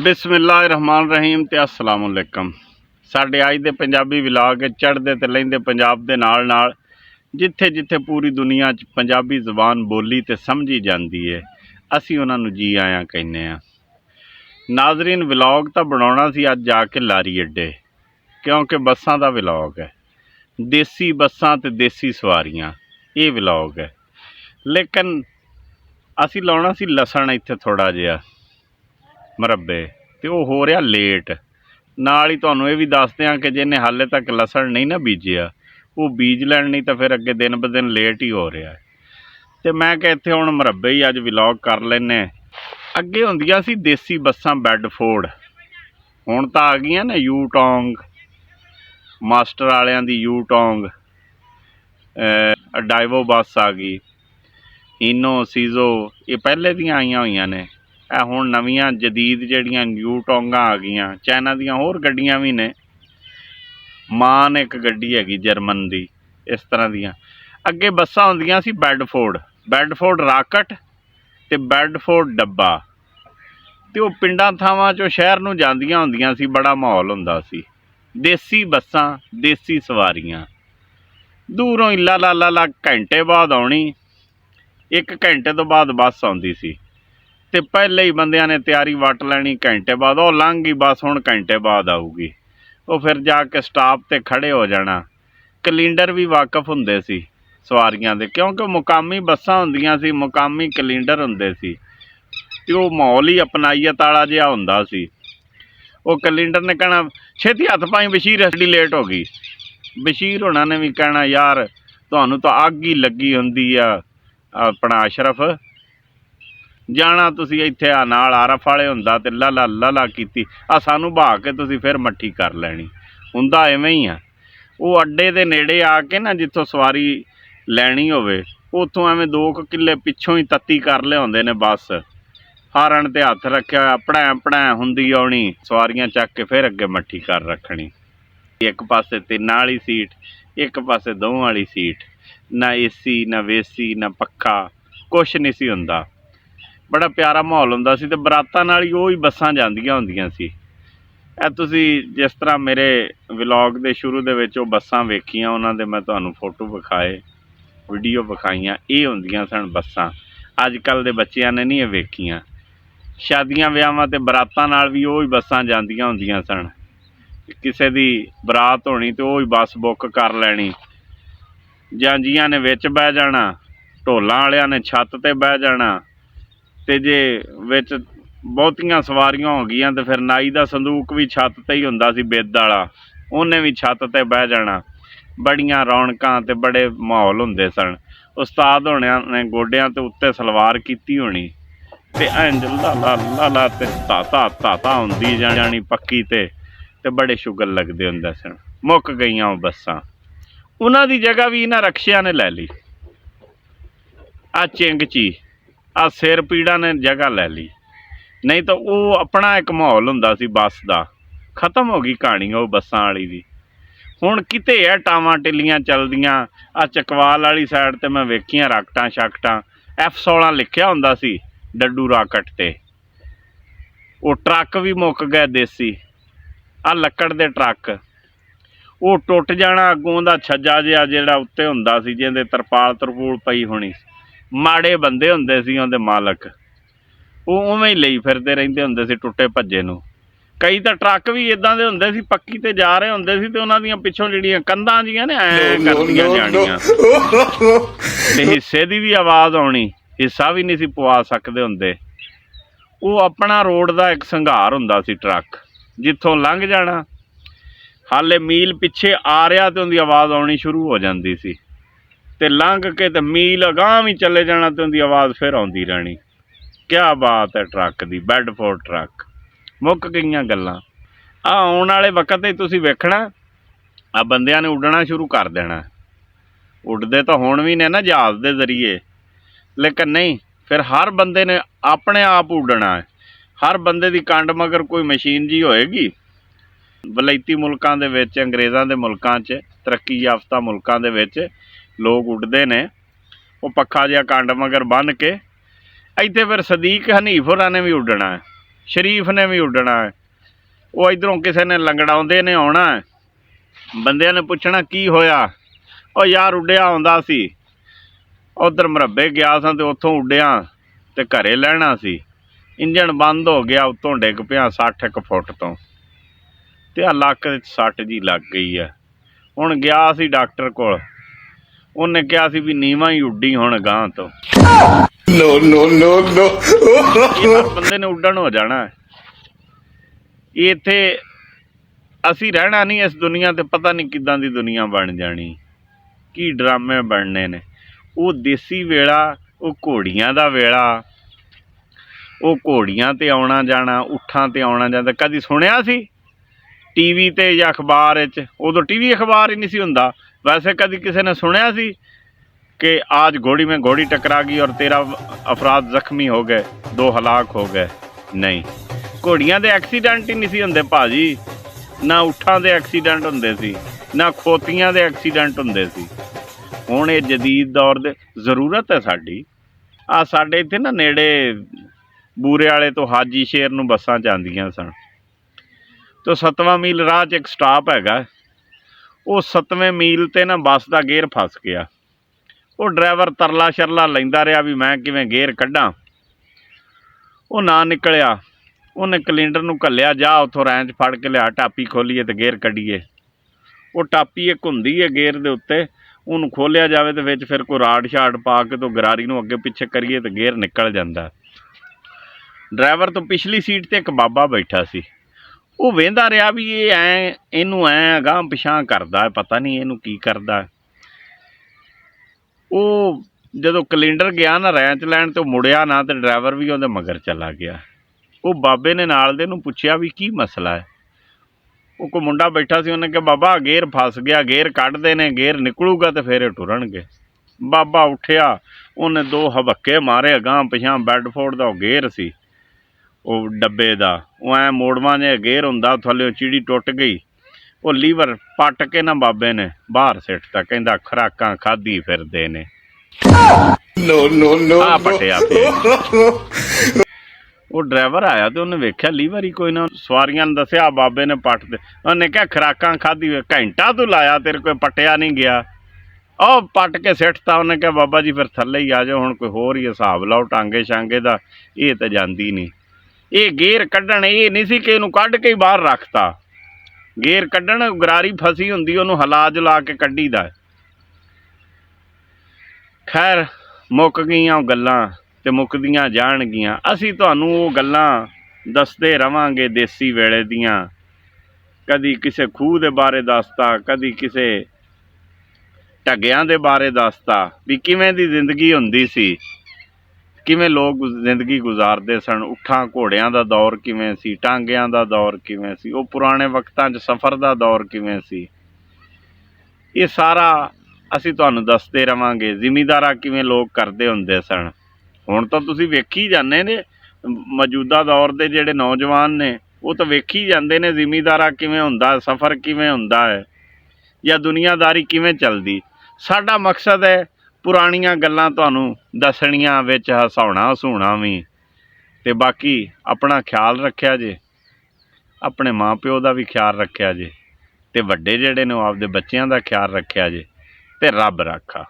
बिस्मिल्लाहिर्रहमानिर्रहीम ते अस्सलाम वालेकुम। साडे अज दे पंजाबी विलाग चढ़दे ते लहिंदे पंजाब दे नाल जिथे जिथे पूरी दुनिया च पंजाबी जबान बोली ते समझी जाती है, असी उन्हां नूं जी आया कहने आ। नाजरीन, विलॉग तो बनाउणा सी अज जाके लारी अड्डे, क्योंकि बसां दा विलॉग है। देसी बसां ते देसी सवारियां, ये विलॉग है। लेकिन असी लाउणा सी लसण इत्थे थोड़ा जिहा मरब्बे, तो वह हो रहा लेट। नाल ही तुहानूं ये भी दसदे हां कि जिन्हें हाले तक लसण नहीं ना बीजिया, वो बीज लैण, नहीं तो फिर अगे दिन ब दिन लेट ही हो रहा है। तो मैं कि इत्थे हुण मरब्बे ही अज विलॉग कर लैने। अगे हुंदियां सी देसी बसां बैडफोर्ड, हुण तां आ गईयां ने यूटोंग, मास्टर वालियां दी यूटोंग, डाइवो बस आ गई, इनो सीजो, ये पहले दियां आईयां होईयां ने। हुण नवीं जदीद जिहड़ियां यूटोंगा आ गईयां, चाइना दियां होर गड्डियां भी ने, मान एक गड्डी हैगी जर्मन दी, इस तरह दियां। अगे बसां हुंदियां सी बैडफोर्ड राकट ते बैडफोर्ड डब्बा, ते वो पिंडां थावां चों शहर नूं जांदियां हुंदियां सी। बड़ा माहौल हुंदा सी। देसी बसां, देसी सवारियां, दूरों ही ला घंटे बाद आउणी, 1 घंटे तो बाद बस आउंदी सी। ते पहले ही बंदियां ने तैयारी वट लैनी, घंटे बाद वो लंघ गई बस, हुण घंटे बाद आऊगी। वो फिर जाके स्टाप ते खड़े हो जाना। कलिंडर भी वाकफ हुंदे सी सवारियां दे, क्योंकि मुकामी बसां हुंदियां सी, मुकामी कलिंडर हुंदे सी, ते वो माहौल ही अपनाईयत वाला जिहा हुंदा सी। वो कलिंडर ने कहना छेती हथ पाई बशीर, एडी लेट हो गई। बशीर होना ने भी कहना यार तुहानूं तां अग ही लगी हुंदी आ, अपना अशरफ जाना तुसी इत्थे आ नाल आरफ वाले हुंदा ते ला कीती, आ सानू बहा के तुसी फिर मट्ठी कर लैनी। हुंदा इवें ही आ। वो अड्डे दे नेड़े आके ना, जिथों सवारी लैनी होवे, उत्थों एवें 2 किले पिछों ही तत्ती कर लिआउंदे ने बस। हारन ते हथ रखिया, पड़ै हुंदी आउणी, सवारियां चक के फिर अगे मट्ठी कर रखनी। एक पासे 3 वाली सीट, एक पासे 2 वाली सीट, ना एसी ना वेसी ना पक्खा, कुछ नहीं सी हुंदा। बड़ा प्यारा माहौल हुंदा सी। ते बरातां नाल ही ओही बसां जांदियां हुंदियां सी। तुसी जिस तरह मेरे विलॉग दे शुरू दे विच वो बसां वेखियां, उन्हां दे मैं तुहानूं फोटो विखाए, वीडियो विखाइयां, ये हुंदियां सन बसां। अजकल दे बच्चिआं ने नहीं ये वेखियां। शादियां विआहां ते बरातां नाल भी ओही बसां जांदियां हुंदियां सन। किसे दी बरात होनी तो ओही बस बुक कर लैनी, जांजियां ने विच बह जाना, ढोलां वालिआं ने छत ते बह जाना, ते जे विच बहुतियां सवारियां हो गईयां तो फिर नाई दा संदूक भी छत ते ही हुंदा सी, बिद वाला, उन्हें भी छत ते बह जाना। बड़ियां रौनकां ते बड़े माहौल हुंदे सन। उस्ताद होणिआं ने गोडियां ते उत्ते सलवार कीती होनी, ते इंज ला ते ता हुंदी जानी पक्की ते बड़े शुगर लगदे हुंदे सन। मुक गईयां वो बसां, उन्हां दी जगह भी इन्हां रक्शियां ने लै ली। आ चिंग ची आ सिर पीड़ा ने जगह लै ली, नहीं तो वो अपना एक माहौल हुंदा सी बस दा। खत्म हो गई कहानी वो बसां वाली दी। हुण किते है टावां टिल्लियां चलदियां। आ चकवाल वाली साइड ते मैं वेखियां राकटां शाकटां, F16 लिखिया हुंदा सी डड्डू राकट ते। वो ट्रक भी मुक गए देसी, आ लक्कड़ दे ट्रक, वो टुट जाना अगों दा छज्जा जिहा जिहड़ा उत्ते हुंदा सी, जिहदे तरपाल तरपूल पई होनी। माड़े बंदे हुंदे सी उहदे मालक, वो उवें ही लई फिरदे रहिंदे हुंदे सी टुटे भज्जे नूं। कई तां ट्रक भी इदां दे हुंदे सी, पक्की ते जा रहे हुंदे सी, ते उहनां दियां पिछों जिहड़ियां कंधां जिहियां ने ऐ करदियां जाणियां, ते हिस्से दी भी आवाज़ आउणी, हिस्सा भी नहीं सी पवा सकदे हुंदे। वो अपना रोड दा एक संघार हुंदा सी ट्रक, जिथों लंघ जाना, हाले मील पिछे आ रहा तो उनकी आवाज़ आउणी शुरू हो जाती सी, ते लंघ के ते मील अगांह भी चले जाना तो उनकी आवाज़ फिर आउंदी रहनी। क्या बात है ट्रक दी, बैडफोर्ड ट्रक। मुक गईयां गल्लां। आउण वाले वक्त ही तुसीं वेखना, आ बंदियां ने उड्डना शुरू कर देना। उड्डदे तो हुण भी ने ना जहाज़ दे जरिए, लेकिन नहीं, फिर हर बंदे ने अपने आप उड्डना है। हर बंदे दी कंड मगर कोई मशीन जी होएगी। वलैती मुल्कां दे विच, अंग्रेज़ां दे मुल्कां च, तरक्की याफ्ता मुल्कां दे विच लोग उड्डदे ने, वो पक्खा जिहा कंड मगर बन के। इत्थे फिर सदीक हनीफ होरां ने भी उड्डना है। ਸ਼ਰੀਫ ਨੇ ਵੀ ਉੱਡਣਾ ਹੈ। ਉਹ ਇੱਧਰੋਂ ਕਿਸੇ ਨੇ ਲੰਗੜਾਉਂਦੇ ਨੇ ਆਉਣਾ, ਬੰਦਿਆਂ ਨੇ ਪੁੱਛਣਾ ਕੀ ਹੋਇਆ, ਉਹ ਯਾਰ ਉੱਡਿਆ ਆਉਂਦਾ ਸੀ, ਉੱਧਰ ਮਰੱਬੇ ਗਿਆ ਸਾਂ ਅਤੇ ਉੱਥੋਂ ਉੱਡਿਆ ਅਤੇ ਘਰੇ ਲੈਣਾ ਸੀ, ਇੰਜਣ ਬੰਦ ਹੋ ਗਿਆ, ਉੱਤੋਂ ਡਿੱਗ ਪਿਆ 60 ਕੁ ਫੁੱਟ ਤੋਂ, ਅਤੇ ਆਹ ਲੱਕ ਵਿੱਚ ਸੱਟ ਜੀ ਲੱਗ ਗਈ ਹੈ। ਹੁਣ ਗਿਆ ਸੀ ਡਾਕਟਰ ਕੋਲ, ਉਹਨੇ ਕਿਹਾ ਸੀ ਵੀ ਨੀਵਾਂ ਹੀ ਉੱਡੀ ਹੁਣ ਗਾਂਹ ਤੋਂ। ਬੰਦੇ ਨੇ ਉੱਡਣ ਹੋ ਜਾਣਾ। ਇੱਥੇ ਅਸੀਂ ਰਹਿਣਾ ਨਹੀਂ ਇਸ ਦੁਨੀਆ ਤੇ, ਪਤਾ ਨਹੀਂ ਕਿੱਦਾਂ ਦੀ ਦੁਨੀਆ ਬਣ ਜਾਣੀ, ਕੀ ਡਰਾਮੇ ਬਣਨੇ ਨੇ। ਉਹ ਦੇਸੀ ਵੇਲਾ, ਉਹ ਘੋੜੀਆਂ ਦਾ ਵੇਲਾ, ਉਹ ਘੋੜੀਆਂ 'ਤੇ ਆਉਣਾ ਜਾਣਾ, ਊਠਾਂ 'ਤੇ ਆਉਣਾ ਜਾਂਦਾ। ਕਦੀ ਸੁਣਿਆ ਸੀ ਟੀ ਵੀ 'ਤੇ ਜਾਂ ਅਖਬਾਰ ਵਿੱਚ? ਉਦੋਂ ਟੀ ਵੀ ਅਖਬਾਰ ਹੀ ਨਹੀਂ ਸੀ ਹੁੰਦਾ। ਵੈਸੇ ਕਦੀ ਕਿਸੇ ਨੇ ਸੁਣਿਆ ਸੀ कि आज घोड़ी में घोड़ी टकरा गई और 13 अफराद ਜ਼ਖਮੀ ਹੋ ਗਏ, 2 ਹਲਾਕ ਹੋ ਗਏ? ਨਹੀਂ, ਘੋੜੀਆਂ ਦੇ ਐਕਸੀਡੈਂਟ ਹੀ ਨਹੀਂ ਸੀ ਹੁੰਦੇ ਭਾਜੀ, ਨਾ ਊਠਾਂ ਦੇ ਐਕਸੀਡੈਂਟ ਹੁੰਦੇ ਸੀ, ਨਾ ਖੋਤੀਆਂ ਦੇ ਐਕਸੀਡੈਂਟ ਹੁੰਦੇ ਸੀ। ਹੁਣ ਇਹ ਜਦੀਦ ਦੌਰ ਦੇ ਜ਼ਰੂਰਤ ਹੈ ਸਾਡੀ। ਆ ਸਾਡੇ ਇੱਥੇ ਨਾ ਨੇੜੇ ਬੂਰੇ ਵਾਲੇ ਤੋਂ ਹਾਜੀ ਸ਼ੇਰ ਨੂੰ ਬੱਸਾਂ ਜਾਂਦੀਆਂ ਸਨ, तो 7ਵਾਂ ਮੀਲ ਰਾਹ 'ਚ ਇੱਕ ਸਟਾਪ ਹੈਗਾ। ਉਹ 7ਵੇਂ ਮੀਲ 'ਤੇ ਨਾ ਬੱਸ ਦਾ ਗੇਅਰ ਫਸ ਗਿਆ। ਉਹ ਡਰਾਈਵਰ ਤਰਲਾ ਸ਼ਰਲਾ ਲੈਂਦਾ ਰਿਹਾ ਵੀ ਮੈਂ ਕਿਵੇਂ ਗੇਅਰ ਕੱਢਾਂ, ਉਹ ਨਾ ਨਿਕਲਿਆ। ਉਹਨੇ ਕਲਿੰਡਰ ਨੂੰ ਘੱਲਿਆ, ਜਾ ਉੱਥੋਂ ਰੈਂਚ ਫੜ ਕੇ ਲਿਆ, ਟਾਪੀ ਖੋਲੀਏ ਅਤੇ ਗੇਅਰ ਕੱਢੀਏ। ਉਹ ਟਾਪੀ ਇੱਕ ਹੁੰਦੀ ਹੈ ਗੇਅਰ ਦੇ ਉੱਤੇ, ਉਹਨੂੰ ਖੋਲ੍ਹਿਆ ਜਾਵੇ ਅਤੇ ਵਿੱਚ ਫਿਰ ਕੋਈ ਰਾੜ ਛਾੜ ਪਾ ਕੇ ਤੋਂ ਗਰਾਰੀ ਨੂੰ ਅੱਗੇ ਪਿੱਛੇ ਕਰੀਏ ਤਾਂ ਗੇਅਰ ਨਿਕਲ ਜਾਂਦਾ। ਡਰਾਈਵਰ ਤੋਂ ਪਿਛਲੀ ਸੀਟ 'ਤੇ ਇੱਕ ਬਾਬਾ ਬੈਠਾ ਸੀ। ਉਹ ਵੇਂਦਾ ਰਿਹਾ ਵੀ ਇਹ ਇਹਨੂੰ ਅਗਾਂਹ ਪਿਛਾਂਹ ਕਰਦਾ, ਪਤਾ ਨਹੀਂ ਇਹਨੂੰ ਕੀ ਕਰਦਾ। ਉਹ ਜਦੋਂ ਕਲਿੰਡਰ ਗਿਆ ਨਾ ਰੈਂਚ ਲੈਣ, ਤੇ ਉਹ ਮੁੜਿਆ ਨਾ, ਤੇ ਡਰਾਈਵਰ ਵੀ ਉਹਦੇ ਮਗਰ ਚਲਾ ਗਿਆ। ਉਹ ਬਾਬੇ ਨੇ ਨਾਲ ਦੇ ਨੂੰ ਪੁੱਛਿਆ ਵੀ ਕੀ ਮਸਲਾ ਹੈ। ਉਹ ਕੋਈ ਮੁੰਡਾ ਬੈਠਾ ਸੀ, ਉਹਨੇ ਕਿਹਾ ਬਾਬਾ ਗੇਅਰ ਫਸ ਗਿਆ, ਗੇਅਰ ਕੱਢਦੇ ਨੇ, ਗੇਅਰ ਨਿਕਲੂਗਾ ਤੇ ਫਿਰ ਇਹ ਟੁਰਨਗੇ। ਬਾਬਾ ਉੱਠਿਆ, ਉਹਨੇ 2 ਹਬੱਕੇ ਮਾਰੇ ਅਗਾਂਹ ਪਿਛਾਂਹ। ਬੈਡਫੋਰਡ ਦਾ ਉਹ ਗੇਅਰ ਸੀ, ਉਹ ਡੱਬੇ ਦਾ, ਉਹ ਮੋੜਵਾਂ ਜਿਹਾ ਗੇਅਰ ਹੁੰਦਾ, ਥੱਲੇ ਚਿੜੀ ਟੁੱਟ ਗਈ। ਉਹ ਲੀਵਰ ਪੱਟ ਕੇ ਨਾ ਬਾਬੇ ਨੇ ਬਾਹਰ ਸਿੱਟਤਾ, ਕਹਿੰਦਾ ਖੁਰਾਕਾਂ ਖਾਧੀ ਫਿਰਦੇ ਨੇ। ਆ ਪੱਟਿਆ ਪਿਆ। ਉਹ ਡਰਾਈਵਰ ਆਇਆ ਤੇ ਉਹਨੇ ਵੇਖਿਆ ਲੀਵਰ ਹੀ ਕੋਈ ਨਾ। ਸਵਾਰੀਆਂ ਨੂੰ ਦੱਸਿਆ ਬਾਬੇ ਨੇ ਪੱਟ ਤੇ। ਉਹਨੇ ਕਿਹਾ ਖੁਰਾਕਾਂ ਖਾਧੀ, ਘੰਟਾ ਤੂੰ ਲਾਇਆ, ਤੇਰੇ ਕੋਈ ਪੱਟਿਆ ਨਹੀਂ ਗਿਆ। ਉਹ ਪੱਟ ਕੇ ਸਿੱਟਤਾ। ਉਹਨੇ ਕਿਹਾ ਬਾਬਾ ਜੀ ਫਿਰ ਥੱਲੇ ਹੀ ਆ ਜਾਓ, ਹੁਣ ਕੋਈ ਹੋਰ ਹੀ ਹਿਸਾਬ ਲਾਓ ਟਾਂਗੇ ਛਾਂਗੇ ਦਾ, ਇਹ ਤਾਂ ਜਾਂਦੀ ਨਹੀਂ। ਇਹ ਗੇਅਰ ਕੱਢਣ, ਇਹ ਨਹੀਂ ਸੀ ਕਿ ਇਹਨੂੰ ਕੱਢ ਕੇ ਹੀ ਬਾਹਰ ਰੱਖਤਾ। ਗੇਅਰ ਕੱਢਣ, ਗਰਾਰੀ ਫਸੀ ਹੁੰਦੀ, ਉਹਨੂੰ ਹਿਲਾ ਜੁਲਾ ਕੇ ਕੱਢੀਦਾ। ਖੈਰ ਮੁੱਕ ਗਈਆਂ ਉਹ ਗੱਲਾਂ ਅਤੇ ਮੁੱਕਦੀਆਂ ਜਾਣਗੀਆਂ। ਅਸੀਂ ਤੁਹਾਨੂੰ ਉਹ ਗੱਲਾਂ ਦੱਸਦੇ ਰਹਾਂਗੇ ਦੇਸੀ ਵੇਲੇ ਦੀਆਂ। ਕਦੀ ਕਿਸੇ ਖੂਹ ਦੇ ਬਾਰੇ ਦੱਸਤਾ, ਕਦੀ ਕਿਸੇ ਢੱਗਿਆਂ ਦੇ ਬਾਰੇ ਦੱਸਤਾ ਵੀ ਕਿਵੇਂ ਦੀ ਜ਼ਿੰਦਗੀ ਹੁੰਦੀ ਸੀ, ਕਿਵੇਂ ਲੋਕ ਜ਼ਿੰਦਗੀ ਗੁਜ਼ਾਰਦੇ ਸਨ। ਊਠਾਂ ਘੋੜਿਆਂ ਦਾ ਦੌਰ ਕਿਵੇਂ ਸੀ, ਟਾਂਗਿਆਂ ਦਾ ਦੌਰ ਕਿਵੇਂ ਸੀ, ਉਹ ਪੁਰਾਣੇ ਵਕਤਾਂ 'ਚ ਸਫ਼ਰ ਦਾ ਦੌਰ ਕਿਵੇਂ ਸੀ, ਇਹ ਸਾਰਾ ਅਸੀਂ ਤੁਹਾਨੂੰ ਦੱਸਦੇ ਰਹਾਂਗੇ। ਜ਼ਿਮੀਂਦਾਰਾਂ ਕਿਵੇਂ ਲੋਕ ਕਰਦੇ ਹੁੰਦੇ ਸਨ। ਹੁਣ ਤਾਂ ਤੁਸੀਂ ਵੇਖੀ ਜਾਂਦੇ ਨੇ, ਮੌਜੂਦਾ ਦੌਰ ਦੇ ਜਿਹੜੇ ਨੌਜਵਾਨ ਨੇ ਉਹ ਤਾਂ ਵੇਖੀ ਜਾਂਦੇ ਨੇ ਜ਼ਿਮੀਂਦਾਰਾਂ ਕਿਵੇਂ ਹੁੰਦਾ, ਸਫ਼ਰ ਕਿਵੇਂ ਹੁੰਦਾ ਹੈ, ਜਾਂ ਦੁਨੀਆਦਾਰੀ ਕਿਵੇਂ ਚੱਲਦੀ। ਸਾਡਾ ਮਕਸਦ ਹੈ ਪੁਰਾਣੀਆਂ ਗੱਲਾਂ ਤੁਹਾਨੂੰ ਦੱਸਣੀਆਂ, ਵਿੱਚ ਹਸਾਉਣਾ ਹਸੂਣਾ ਵੀ, ਅਤੇ ਬਾਕੀ ਆਪਣਾ ਖਿਆਲ ਰੱਖਿਆ ਜੇ, ਆਪਣੇ ਮਾਂ ਪਿਓ ਦਾ ਵੀ ਖਿਆਲ ਰੱਖਿਆ ਜੇ, ਅਤੇ ਵੱਡੇ ਜਿਹੜੇ ਨੇ ਉਹ ਆਪਦੇ ਬੱਚਿਆਂ ਦਾ ਖਿਆਲ ਰੱਖਿਆ ਜੇ, ਅਤੇ ਰੱਬ ਰਾਖਾ।